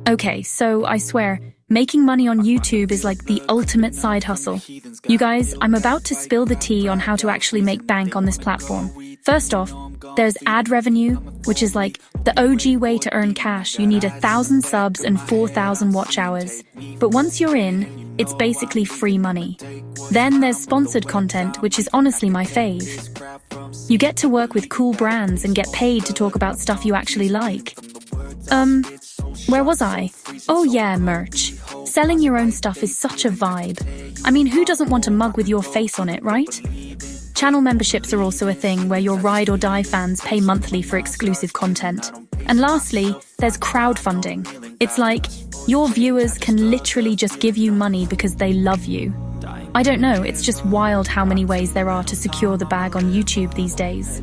Okay, so I swear, making money on YouTube is like the ultimate side hustle. You guys, I'm about to spill the tea on how to actually make bank on this platform. First off, there's ad revenue, which is like the OG way to earn cash. You need 1,000 subs and 4,000 watch hours. But once you're in, it's basically free money. Then there's sponsored content, which is honestly my fave. You get to work with cool brands and get paid to talk about stuff you actually like. Where was I? Oh yeah, merch. Selling your own stuff is such a vibe. I mean, who doesn't want a mug with your face on it, right? Channel memberships are also a thing where your ride or die fans pay monthly for exclusive content. And lastly, there's crowdfunding. It's like, your viewers can literally just give you money because they love you. I don't know, it's just wild how many ways there are to secure the bag on YouTube these days.